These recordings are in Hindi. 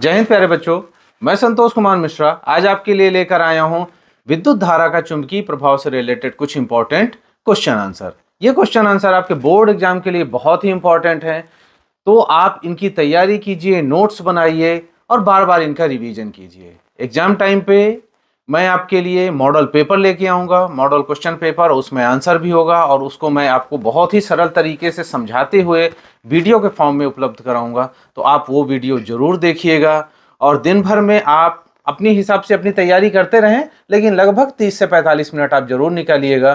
जय हिंद प्यारे बच्चों, मैं संतोष कुमार मिश्रा आज आपके लिए लेकर आया हूं विद्युत धारा का चुंबकीय प्रभाव से रिलेटेड कुछ इंपॉर्टेंट क्वेश्चन आंसर। ये क्वेश्चन आंसर आपके बोर्ड एग्जाम के लिए बहुत ही इंपॉर्टेंट है, तो आप इनकी तैयारी कीजिए, नोट्स बनाइए और बार बार इनका रिवीजन कीजिए। एग्जाम टाइम पे मैं आपके लिए मॉडल पेपर लेके आऊँगा, मॉडल क्वेश्चन पेपर, उसमें आंसर भी होगा और उसको मैं आपको बहुत ही सरल तरीके से समझाते हुए वीडियो के फॉर्म में उपलब्ध कराऊँगा। तो आप वो वीडियो ज़रूर देखिएगा और दिन भर में आप अपने हिसाब से अपनी तैयारी करते रहें, लेकिन लगभग 30 से 45 मिनट आप ज़रूर निकालिएगा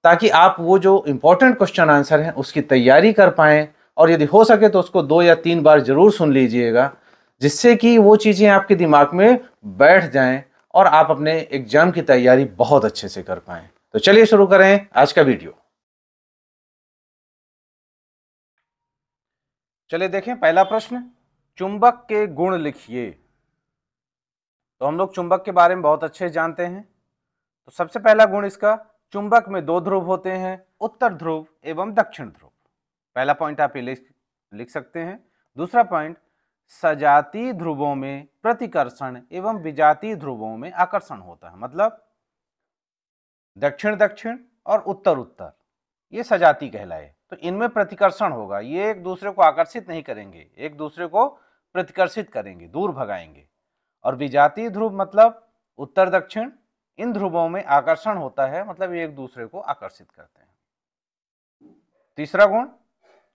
ताकि आप वो जो इम्पोर्टेंट क्वेश्चन आंसर हैं उसकी तैयारी कर पाएँ और यदि हो सके तो उसको 2 या 3 बार ज़रूर सुन लीजिएगा, जिससे कि वो चीज़ें आपके दिमाग में बैठ जाएँ और आप अपने एग्जाम की तैयारी बहुत अच्छे से कर पाएं। तो चलिए शुरू करें आज का वीडियो। चलिए देखें पहला प्रश्न, चुंबक के गुण लिखिए। तो हम लोग चुंबक के बारे में बहुत अच्छे जानते हैं। तो सबसे पहला गुण इसका, चुंबक में 2 ध्रुव होते हैं, उत्तर ध्रुव एवं दक्षिण ध्रुव। पहला पॉइंट आप ये लिख सकते हैं। दूसरा पॉइंट, सजातीय ध्रुवों में प्रतिकर्षण एवं विजातीय ध्रुवों में आकर्षण होता है। मतलब दक्षिण दक्षिण और उत्तर उत्तर ये सजाती कहलाए, तो इनमें प्रतिकर्षण होगा, ये एक दूसरे को आकर्षित नहीं करेंगे, एक दूसरे को प्रतिकर्षित करेंगे, दूर भगाएंगे। और विजातीय ध्रुव मतलब उत्तर दक्षिण, इन ध्रुवों में आकर्षण होता है, मतलब ये एक दूसरे को आकर्षित करते हैं। तीसरा गुण,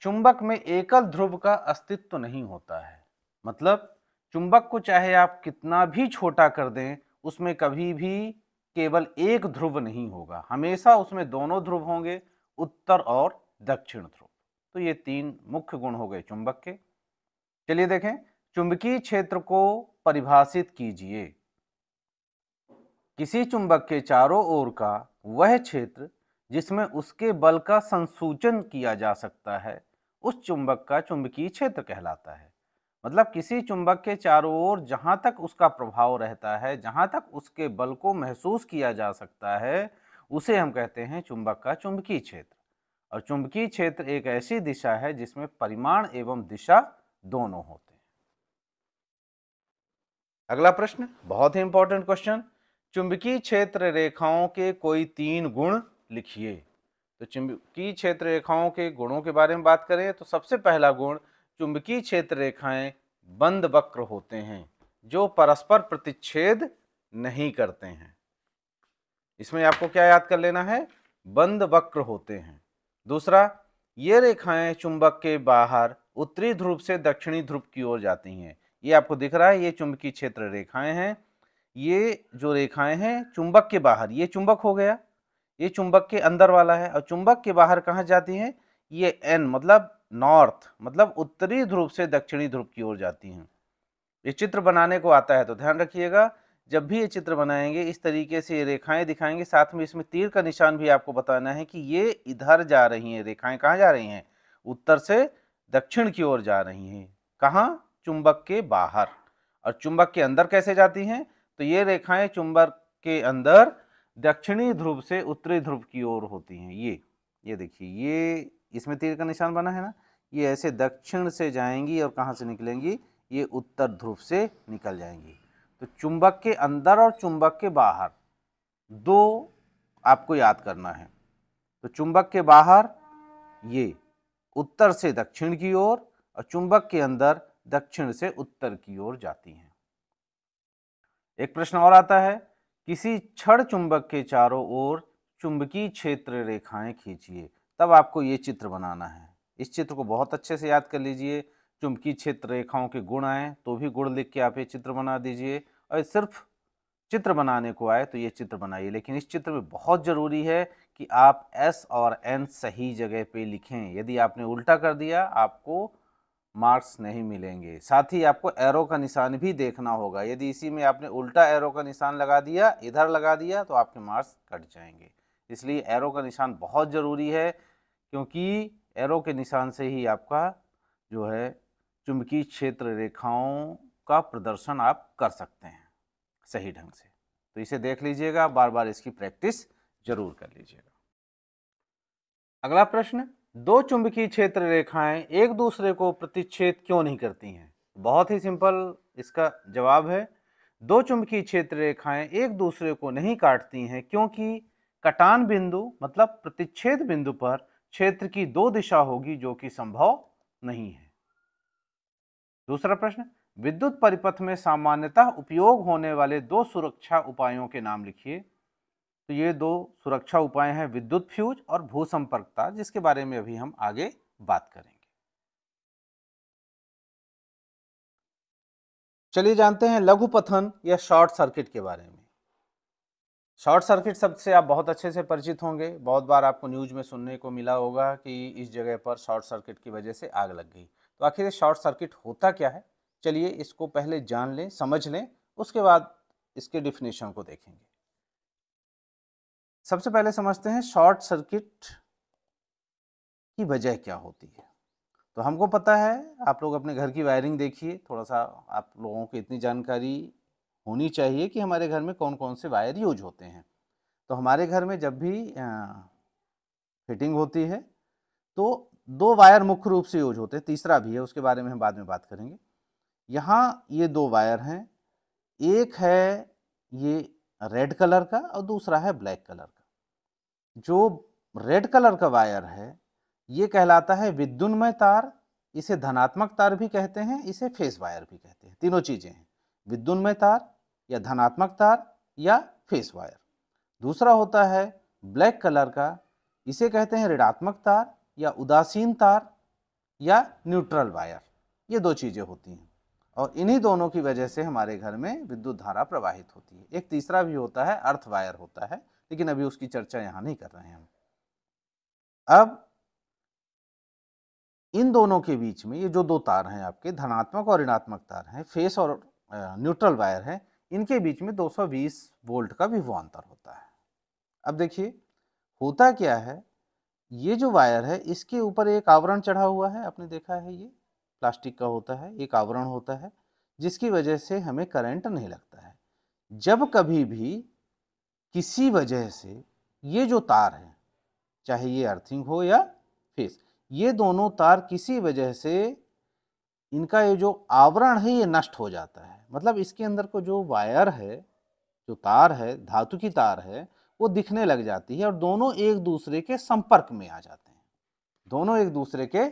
चुंबक में एकल ध्रुव का अस्तित्व नहीं होता है। मतलब चुंबक को चाहे आप कितना भी छोटा कर दें, उसमें कभी भी केवल एक ध्रुव नहीं होगा, हमेशा उसमें दोनों ध्रुव होंगे, उत्तर और दक्षिण ध्रुव। तो ये 3 मुख्य गुण हो गए चुंबक के। चलिए देखें, चुंबकीय क्षेत्र को परिभाषित कीजिए। किसी चुंबक के चारों ओर का वह क्षेत्र जिसमें उसके बल का संसूचन किया जा सकता है, उस चुंबक का चुंबकीय क्षेत्र कहलाता है। मतलब किसी चुंबक के चारों ओर जहां तक उसका प्रभाव रहता है, जहां तक उसके बल को महसूस किया जा सकता है, उसे हम कहते हैं चुंबक का चुंबकीय क्षेत्र। और चुंबकीय क्षेत्र एक ऐसी दिशा है जिसमें परिमाण एवं दिशा दोनों होते हैं। अगला प्रश्न बहुत ही इंपॉर्टेंट क्वेश्चन, चुंबकीय क्षेत्र रेखाओं के कोई 3 गुण लिखिए। तो चुंबकीय क्षेत्र रेखाओं के गुणों के बारे में बात करें तो सबसे पहला गुण, चुंबकीय क्षेत्र रेखाएं बंद वक्र होते हैं, जो परस्पर प्रतिच्छेद नहीं करते हैं। इसमें आपको क्या याद कर लेना है, बंद वक्र होते हैं। दूसरा, ये रेखाएं चुंबक के बाहर उत्तरी ध्रुव से दक्षिणी ध्रुव की ओर जाती हैं। ये आपको दिख रहा है, ये चुंबकीय क्षेत्र रेखाएं हैं। ये जो रेखाएं हैं चुंबक के बाहर, ये चुंबक हो गया, ये चुंबक के अंदर वाला है, और चुंबक के बाहर कहाँ जाती हैं, ये एन मतलब नॉर्थ, मतलब उत्तरी ध्रुव से दक्षिणी ध्रुव की ओर जाती हैं। ये चित्र बनाने को आता है तो ध्यान रखिएगा, जब भी ये चित्र बनाएंगे इस तरीके से ये रेखाएं दिखाएंगे, साथ में इसमें तीर का निशान भी आपको बताना है कि ये इधर जा रही हैं, रेखाएं कहाँ जा रही हैं, उत्तर से दक्षिण की ओर जा रही हैं। कहाँ, चुंबक के बाहर। और चुंबक के अंदर कैसे जाती हैं, तो ये रेखाएं चुंबक के अंदर दक्षिणी ध्रुव से उत्तरी ध्रुव की ओर होती हैं। ये देखिए, ये इसमें तीर का निशान बना है ना, ये ऐसे दक्षिण से जाएंगी और कहाँ से निकलेंगी, ये उत्तर ध्रुव से निकल जाएंगी। तो चुंबक के अंदर और चुंबक के बाहर 2 आपको याद करना है। तो चुंबक के बाहर ये उत्तर से दक्षिण की ओर, और चुंबक के अंदर दक्षिण से उत्तर की ओर जाती हैं। एक प्रश्न और आता है, किसी छड़ चुंबक के चारों ओर चुंबकीय क्षेत्र रेखाएं खींचिए। तब आपको ये चित्र बनाना है। इस चित्र को बहुत अच्छे से याद कर लीजिए। चुंबकीय क्षेत्र रेखाओं के गुण आए तो भी गुण लिख के आप ये चित्र बना दीजिए, और सिर्फ चित्र बनाने को आए तो ये चित्र बनाइए। लेकिन इस चित्र में बहुत जरूरी है कि आप एस और एन सही जगह पे लिखें। यदि आपने उल्टा कर दिया आपको मार्क्स नहीं मिलेंगे। साथ ही आपको एरो का निशान भी देखना होगा, यदि इसी में आपने उल्टा एरो का निशान लगा दिया, इधर लगा दिया, तो आपके मार्क्स कट जाएंगे। इसलिए एरो का निशान बहुत ज़रूरी है, क्योंकि एरो के निशान से ही आपका जो है चुंबकीय क्षेत्र रेखाओं का प्रदर्शन आप कर सकते हैं सही ढंग से। तो इसे देख लीजिएगा, बार बार इसकी प्रैक्टिस जरूर कर लीजिएगा। अगला प्रश्न, 2 चुंबकीय क्षेत्र रेखाएं एक दूसरे को प्रतिच्छेद क्यों नहीं करती हैं। बहुत ही सिंपल इसका जवाब है, दो चुंबकीय क्षेत्र रेखाएं एक दूसरे को नहीं काटती हैं क्योंकि कटान बिंदु मतलब प्रतिच्छेद बिंदु पर क्षेत्र की दो दिशा होगी जो कि संभव नहीं है। दूसरा प्रश्न, विद्युत परिपथ में सामान्यतः उपयोग होने वाले दो सुरक्षा उपायों के नाम लिखिए। तो ये दो सुरक्षा उपाय हैं विद्युत फ्यूज और भूसंपर्कता, जिसके बारे में अभी हम आगे बात करेंगे। चलिए जानते हैं लघुपथन या शॉर्ट सर्किट के बारे में। शॉर्ट सर्किट शब्द से आप बहुत अच्छे से परिचित होंगे, बहुत बार आपको न्यूज में सुनने को मिला होगा कि इस जगह पर शॉर्ट सर्किट की वजह से आग लग गई। तो आखिर ये शॉर्ट सर्किट होता क्या है, चलिए इसको पहले जान लें, समझ लें, उसके बाद इसके डिफिनेशन को देखेंगे। सबसे पहले समझते हैं शॉर्ट सर्किट की वजह क्या होती है। तो हमको पता है, आप लोग अपने घर की वायरिंग देखिए, थोड़ा सा आप लोगों को इतनी जानकारी होनी चाहिए कि हमारे घर में कौन कौन से वायर यूज होते हैं। तो हमारे घर में जब भी फिटिंग होती है तो दो वायर मुख्य रूप से यूज होते हैं, तीसरा भी है, उसके बारे में हम बाद में बात करेंगे। यहाँ ये दो वायर हैं, एक है ये रेड कलर का और दूसरा है ब्लैक कलर का। जो रेड कलर का वायर है ये कहलाता है विद्युन्मय तार, इसे धनात्मक तार भी कहते हैं, इसे फेस वायर भी कहते हैं। तीनों चीजें हैं, विद्युन्मय तार या धनात्मक तार या फेस वायर। दूसरा होता है ब्लैक कलर का, इसे कहते हैं ऋणात्मक तार या उदासीन तार या न्यूट्रल वायर। ये दो चीजें होती हैं और इन्हीं दोनों की वजह से हमारे घर में विद्युत धारा प्रवाहित होती है। एक तीसरा भी होता है, अर्थ वायर होता है, लेकिन अभी उसकी चर्चा यहां नहीं कर रहे हैं हम। अब इन दोनों के बीच में ये जो दो तार हैं आपके, धनात्मक और ऋणात्मक तार हैं, फेस और न्यूट्रल वायर हैं, इनके बीच में 220 वोल्ट का विभवांतर होता है। अब देखिए होता क्या है, ये जो वायर है इसके ऊपर एक आवरण चढ़ा हुआ है, आपने देखा है, ये प्लास्टिक का होता है, एक आवरण होता है जिसकी वजह से हमें करंट नहीं लगता है। जब कभी भी किसी वजह से ये जो तार है, चाहे ये अर्थिंग हो या फेस, ये दोनों तार किसी वजह से इनका ये जो आवरण है ये नष्ट हो जाता है, मतलब इसके अंदर को जो वायर है, जो तार है, धातु की तार है, वो दिखने लग जाती है और दोनों एक दूसरे के संपर्क में आ जाते हैं। दोनों एक दूसरे के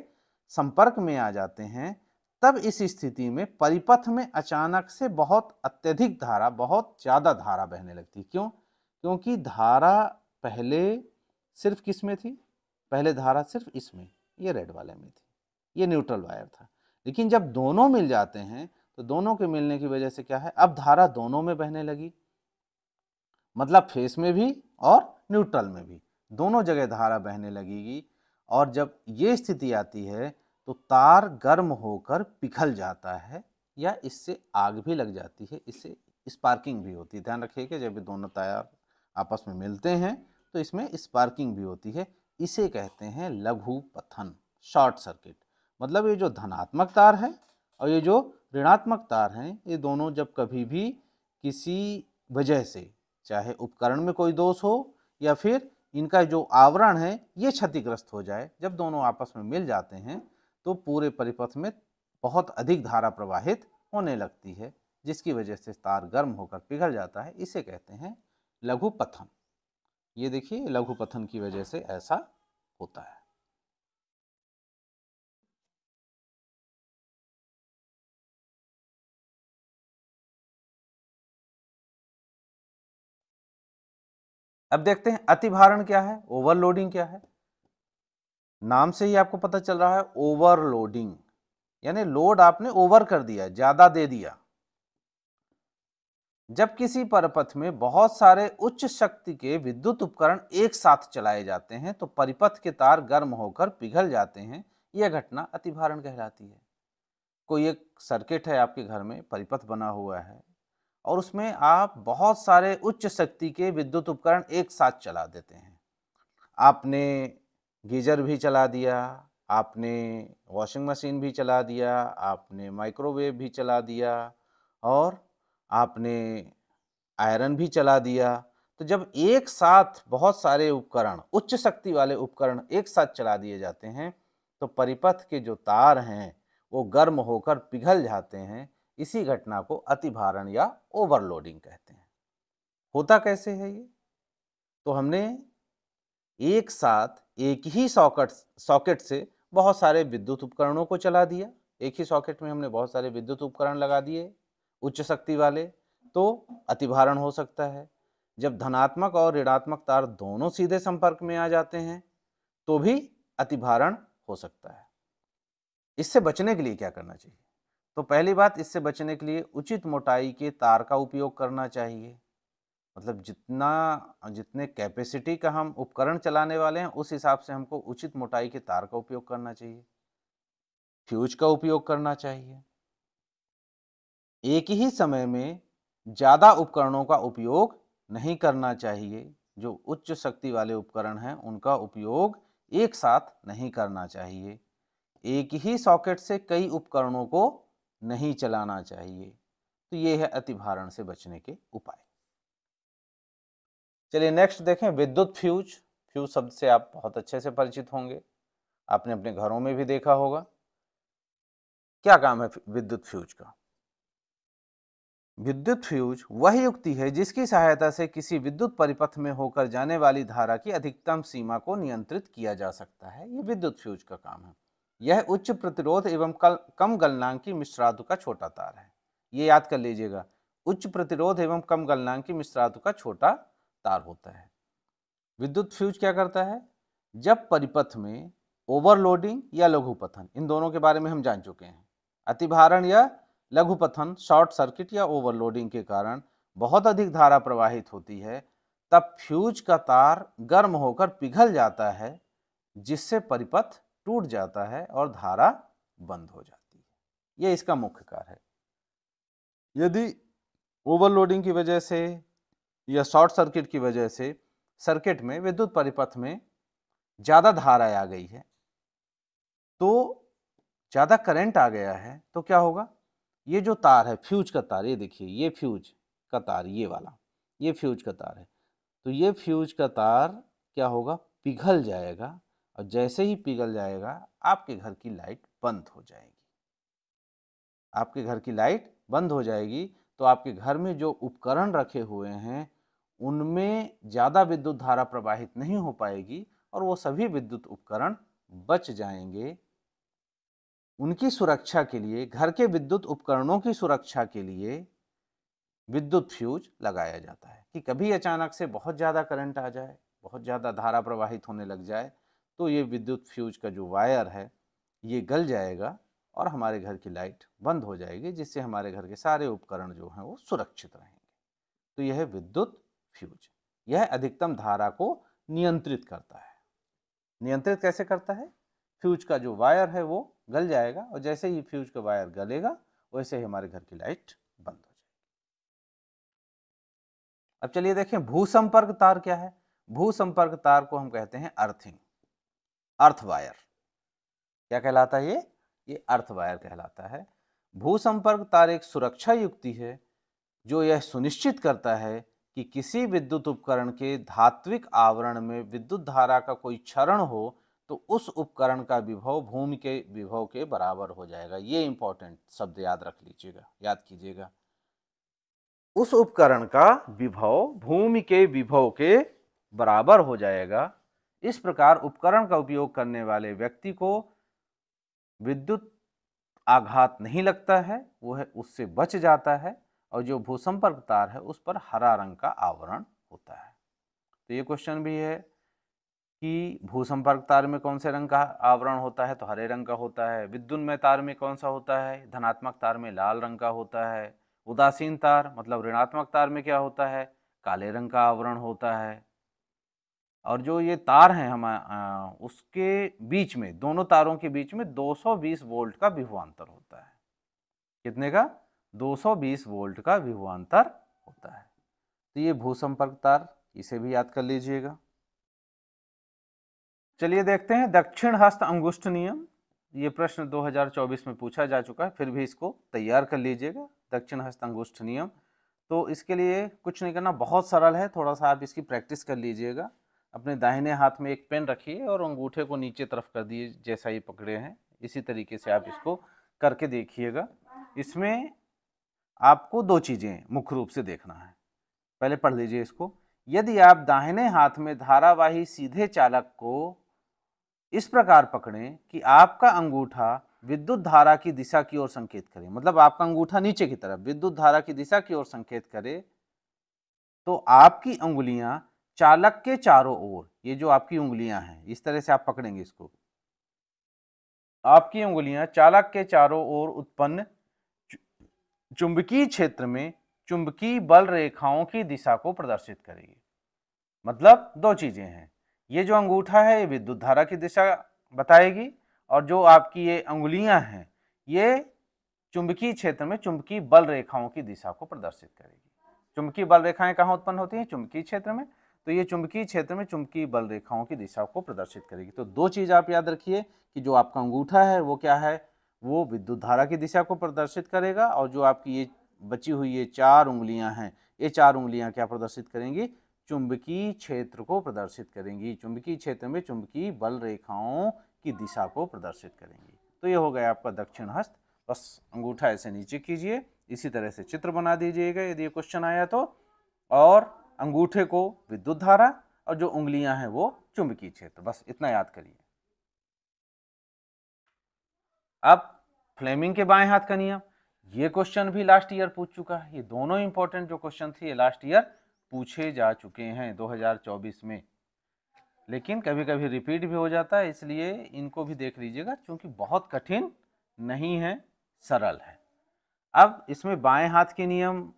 संपर्क में आ जाते हैं, तब इस स्थिति में परिपथ में अचानक से बहुत अत्यधिक धारा, बहुत ज्यादा धारा बहने लगती है। क्यों? क्योंकि धारा पहले सिर्फ किस में थी? पहले धारा सिर्फ इसमें, ये रेड वाले में थी, ये न्यूट्रल वायर था। लेकिन जब दोनों मिल जाते हैं तो दोनों के मिलने की वजह से क्या है, अब धारा दोनों में बहने लगी, मतलब फेस में भी और न्यूट्रल में भी, दोनों जगह धारा बहने लगेगी। और जब ये स्थिति आती है तो तार गर्म होकर पिघल जाता है या इससे आग भी लग जाती है, इससे स्पार्किंग भी होती है। ध्यान रखिए कि जब ये दोनों तार आपस में मिलते हैं तो इसमें स्पार्किंग भी होती है। इसे कहते हैं लघु पथन, शॉर्ट सर्किट। मतलब ये जो धनात्मक तार है और ये जो ऋणात्मक तार हैं, ये दोनों जब कभी भी किसी वजह से, चाहे उपकरण में कोई दोष हो या फिर इनका जो आवरण है ये क्षतिग्रस्त हो जाए, जब दोनों आपस में मिल जाते हैं तो पूरे परिपथ में बहुत अधिक धारा प्रवाहित होने लगती है, जिसकी वजह से तार गर्म होकर पिघल जाता है। इसे कहते हैं लघु पथन। ये देखिए लघु पथन की वजह से ऐसा होता है। अब देखते हैं अतिभारण क्या है, ओवरलोडिंग क्या है। नाम से ही आपको पता चल रहा है ओवरलोडिंग, यानी लोड आपने ओवर कर दिया, ज्यादा दे दिया। जब किसी परिपथ में बहुत सारे उच्च शक्ति के विद्युत उपकरण एक साथ चलाए जाते हैं तो परिपथ के तार गर्म होकर पिघल जाते हैं, यह घटना अतिभारण कहलाती है। कोई एक सर्किट है आपके घर में, परिपथ बना हुआ है और उसमें आप बहुत सारे उच्च शक्ति के विद्युत उपकरण एक साथ चला देते हैं। आपने गीजर भी चला दिया, आपने वॉशिंग मशीन भी चला दिया, आपने माइक्रोवेव भी चला दिया और आपने आयरन भी चला दिया। तो जब एक साथ बहुत सारे उपकरण, उच्च शक्ति वाले उपकरण एक साथ चला दिए जाते हैं तो परिपथ के जो तार हैं वो गर्म होकर पिघल जाते हैं, इसी घटना को अतिभारण या ओवरलोडिंग कहते हैं। होता कैसे है ये? तो हमने एक साथ एक ही सॉकेट से बहुत सारे विद्युत उपकरणों को चला दिया। एक ही सॉकेट में हमने बहुत सारे विद्युत उपकरण लगा दिए उच्च शक्ति वाले, तो अतिभारण हो सकता है। जब धनात्मक और ऋणात्मक तार दोनों सीधे संपर्क में आ जाते हैं तो भी अतिभारण हो सकता है। इससे बचने के लिए क्या करना चाहिए? तो पहली बात, इससे बचने के लिए उचित मोटाई के तार का उपयोग करना चाहिए। मतलब जितने कैपेसिटी का हम उपकरण चलाने वाले हैं उस हिसाब से हमको उचित मोटाई के तार का उपयोग करना चाहिए। फ्यूज का उपयोग करना चाहिए। एक ही समय में ज़्यादा उपकरणों का उपयोग नहीं करना चाहिए। जो उच्च शक्ति वाले उपकरण हैं उनका उपयोग एक साथ नहीं करना चाहिए। एक ही सॉकेट से कई उपकरणों को नहीं चलाना चाहिए। तो ये है अतिभारण से बचने के उपाय। चलिए नेक्स्ट देखें, विद्युत फ्यूज। फ्यूज शब्द से आप बहुत अच्छे से परिचित होंगे, आपने अपने घरों में भी देखा होगा। क्या काम है विद्युत फ्यूज का? विद्युत फ्यूज वह युक्ति है जिसकी सहायता से किसी विद्युत परिपथ में होकर जाने वाली धारा की अधिकतम सीमा को नियंत्रित किया जा सकता है। ये विद्युत फ्यूज का काम है। यह उच्च प्रतिरोध एवं कम गलनांक की मिश्रातु का छोटा तार है। ये याद कर लीजिएगा, उच्च प्रतिरोध एवं कम गलनांक की मिश्रातु का छोटा तार होता है। विद्युत फ्यूज क्या करता है? जब परिपथ में ओवरलोडिंग या लघुपथन, इन दोनों के बारे में हम जान चुके हैं। अतिभारण या लघुपथन, शॉर्ट सर्किट या ओवरलोडिंग के कारण बहुत अधिक धारा प्रवाहित होती है, तब फ्यूज का तार गर्म होकर पिघल जाता है, जिससे परिपथ टूट जाता है और धारा बंद हो जाती है। यह इसका मुख्य कार्य है। यदि ओवरलोडिंग की वजह से या शॉर्ट सर्किट की वजह से सर्किट में विद्युत परिपथ में ज़्यादा धारा आ गई है, तो ज़्यादा करंट आ गया है, तो क्या होगा? ये जो तार है फ्यूज का तार, ये देखिए, ये फ्यूज का तार, ये वाला, ये फ्यूज का तार है। तो ये फ्यूज का तार क्या होगा? पिघल जाएगा, और जैसे ही पिघल जाएगा आपके घर की लाइट बंद हो जाएगी। आपके घर की लाइट बंद हो जाएगी, तो आपके घर में जो उपकरण रखे हुए हैं उनमें ज़्यादा विद्युत धारा प्रवाहित नहीं हो पाएगी और वो सभी विद्युत उपकरण बच जाएंगे। उनकी सुरक्षा के लिए, घर के विद्युत उपकरणों की सुरक्षा के लिए विद्युत फ्यूज लगाया जाता है कि कभी अचानक से बहुत ज़्यादा करंट आ जाए, बहुत ज़्यादा धारा प्रवाहित होने लग जाए, तो ये विद्युत फ्यूज का जो वायर है ये गल जाएगा और हमारे घर की लाइट बंद हो जाएगी, जिससे हमारे घर के सारे उपकरण जो हैं वो सुरक्षित रहेंगे। तो यह है विद्युत फ्यूज। यह अधिकतम धारा को नियंत्रित करता है। नियंत्रित कैसे करता है? फ्यूज का जो वायर है वो गल जाएगा, और जैसे ही फ्यूज का वायर गलेगा वैसे ही हमारे घर की लाइट बंद हो जाएगी। अब चलिए देखें, भूसंपर्क तार क्या है? भूसंपर्क तार को हम कहते हैं अर्थिंग, अर्थ वायर। क्या कहलाता है ये? ये अर्थ वायर कहलाता है। भूसंपर्क तार एक सुरक्षा युक्ति है जो यह सुनिश्चित करता है कि किसी विद्युत उपकरण के धात्विक आवरण में विद्युत धारा का कोई क्षरण हो तो उस उपकरण का विभव भूमि के विभव के बराबर हो जाएगा। ये इंपॉर्टेंट शब्द याद रख लीजिएगा, याद कीजिएगा। उस उपकरण का विभव भूमि के विभव के बराबर हो जाएगा। इस प्रकार उपकरण का उपयोग करने वाले व्यक्ति को विद्युत आघात नहीं लगता है, वह उससे बच जाता है, और जो भूसंपर्क तार है उस पर हरा रंग का आवरण होता है। तो ये क्वेश्चन भी है कि भूसंपर्क तार में कौन से रंग का आवरण होता है? तो हरे रंग का होता है। विद्युन्मय तार में कौन सा होता है? धनात्मक तार में लाल रंग का होता है। उदासीन तार मतलब ऋणात्मक तार में क्या होता है? काले रंग का आवरण होता है। और जो ये तार हैं उसके बीच में, दोनों तारों के बीच में 220 वोल्ट का विभवांतर होता है। कितने का? 220 वोल्ट का विभवांतर होता है। तो ये भूसंपर्क तार, इसे भी याद कर लीजिएगा। चलिए देखते हैं दक्षिण हस्त अंगुष्ठ नियम। ये प्रश्न 2024 में पूछा जा चुका है, फिर भी इसको तैयार कर लीजिएगा। दक्षिण हस्त अंगुष्ठ नियम, तो इसके लिए कुछ नहीं करना, बहुत सरल है। थोड़ा सा आप इसकी प्रैक्टिस कर लीजिएगा। अपने दाहिने हाथ में एक पेन रखिए और अंगूठे को नीचे तरफ कर दिए, जैसा ही पकड़े हैं इसी तरीके से आप इसको करके देखिएगा। इसमें आपको दो चीजें मुख्य रूप से देखना है। पहले पढ़ लीजिए इसको। यदि आप दाहिने हाथ में धारावाही सीधे चालक को इस प्रकार पकड़ें कि आपका अंगूठा विद्युत धारा की दिशा की ओर संकेत करे, मतलब आपका अंगूठा नीचे की तरफ विद्युत धारा की दिशा की ओर संकेत करे, तो आपकी उंगलियां चालक के चारों ओर, ये जो आपकी उंगलियां हैं इस तरह से आप पकड़ेंगे इसको, आपकी उंगलियां चालक के चारों ओर उत्पन्न चुंबकीय क्षेत्र में चुंबकीय बल रेखाओं की दिशा को प्रदर्शित करेगी। मतलब दो चीजें हैं, ये जो अंगूठा है ये विद्युत धारा की दिशा बताएगी, और जो आपकी ये अंगुलियां हैं ये चुंबकीय क्षेत्र में चुंबकीय बल रेखाओं की दिशा को प्रदर्शित करेगी। चुंबकीय बल रेखाएं कहाँ उत्पन्न होती हैं? चुंबकीय क्षेत्र में। तो ये चुंबकीय क्षेत्र में चुंबकीय बल रेखाओं की दिशा को प्रदर्शित करेगी। तो दो चीज आप याद रखिए कि जो आपका अंगूठा है वो क्या है, वो विद्युत धारा की दिशा को प्रदर्शित करेगा, और जो आपकी ये बची हुई ये चार उंगलियां हैं, ये चार उंगलियां क्या प्रदर्शित करेंगी? चुंबकीय क्षेत्र को प्रदर्शित करेंगी। चुंबकीय क्षेत्र में चुंबकीय बल रेखाओं की दिशा को प्रदर्शित करेंगी। तो ये हो गया आपका दक्षिण हस्त। बस अंगूठा ऐसे नीचे कीजिए, इसी तरह से चित्र बना दीजिएगा यदि ये क्वेश्चन आया तो, और अंगूठे को विद्युत धारा और जो उंगलियां हैं वो चुंबकीय क्षेत्र, बस इतना याद करिए। अब फ्लेमिंग के बाएं हाथ का नियम, ये क्वेश्चन भी लास्ट ईयर पूछ चुका है। ये दोनों इंपॉर्टेंट जो क्वेश्चन थे ये लास्ट ईयर पूछे जा चुके हैं 2024 में, लेकिन कभी कभी रिपीट भी हो जाता है, इसलिए इनको भी देख लीजिएगा क्योंकि बहुत कठिन नहीं है, सरल है। अब इसमें बाएं हाथ के नियम,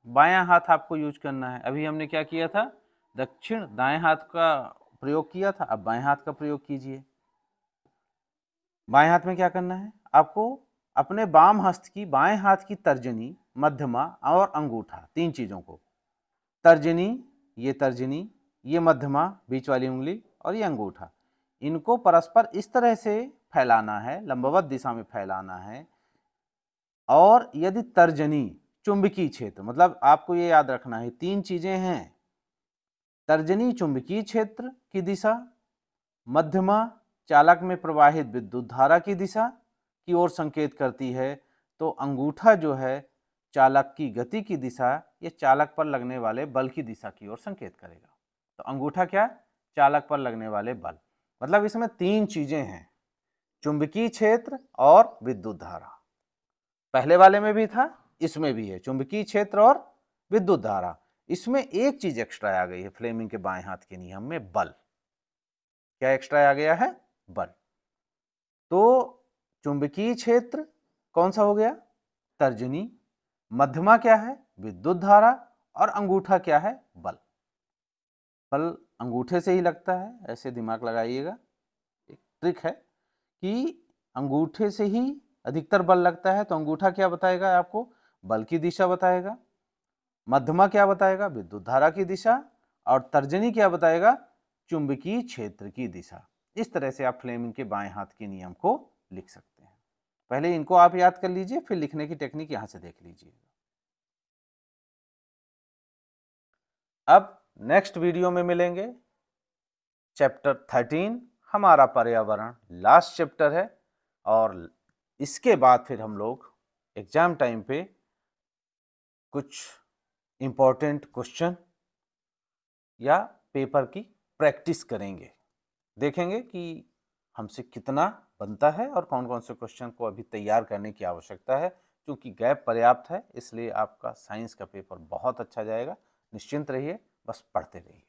बायां हाथ आपको यूज करना है। अभी हमने क्या किया था, दक्षिण दाएं हाथ का प्रयोग किया था, अब बाएं हाथ का प्रयोग कीजिए। बाएं हाथ में क्या करना है आपको, अपने बाम हस्त की बाएं हाथ की तर्जनी, मध्यमा और अंगूठा, तीन चीजों को, तर्जनी, ये मध्यमा बीच वाली उंगली और ये अंगूठा, इनको परस्पर इस तरह से फैलाना है, लंबवत दिशा में फैलाना है। और यदि तर्जनी चुंबकीय क्षेत्र, मतलब आपको ये याद रखना है तीन चीजें हैं, तर्जनी चुंबकीय क्षेत्र की दिशा, मध्यमा चालक में प्रवाहित विद्युत धारा की दिशा की ओर संकेत करती है, तो अंगूठा जो है चालक की गति की दिशा या चालक पर लगने वाले बल की दिशा की ओर संकेत करेगा। तो अंगूठा क्या, चालक पर लगने वाले बल, मतलब इसमें तीन चीजें हैं, चुंबकीय क्षेत्र और विद्युत धारा। पहले वाले में भी था, इसमें भी है, चुंबकीय क्षेत्र और विद्युत धारा। इसमें एक चीज एक्स्ट्रा आ गई है फ्लेमिंग के बाएं हाथ के नियम में, बल। क्या एक्स्ट्रा आ गया है? बल। तो चुंबकीय क्षेत्र कौन सा हो गया? तर्जनी, मध्यमा क्या है? विद्युत धारा, और अंगूठा क्या है? बल। बल अंगूठे से ही लगता है, ऐसे दिमाग लगाइएगा, एक ट्रिक है कि अंगूठे से ही अधिकतर बल लगता है। तो अंगूठा क्या बताएगा आपको? बल की दिशा बताएगा। मध्यमा क्या बताएगा? विद्युत धारा की दिशा। और तर्जनी क्या बताएगा? चुंबकीय क्षेत्र की दिशा। इस तरह से आप फ्लेमिंग के बाएं हाथ के नियम को लिख सकते हैं। पहले इनको आप याद कर लीजिए, फिर लिखने की टेक्निक यहां से देख लीजिए। अब नेक्स्ट वीडियो में मिलेंगे, चैप्टर 13 हमारा पर्यावरण लास्ट चैप्टर है, और इसके बाद फिर हम लोग एग्जाम टाइम पे कुछ इंपॉर्टेंट क्वेश्चन या पेपर की प्रैक्टिस करेंगे, देखेंगे कि हमसे कितना बनता है और कौन कौन से क्वेश्चन को अभी तैयार करने की आवश्यकता है। क्योंकि गैप पर्याप्त है, इसलिए आपका साइंस का पेपर बहुत अच्छा जाएगा। निश्चिंत रहिए, बस पढ़ते रहिए।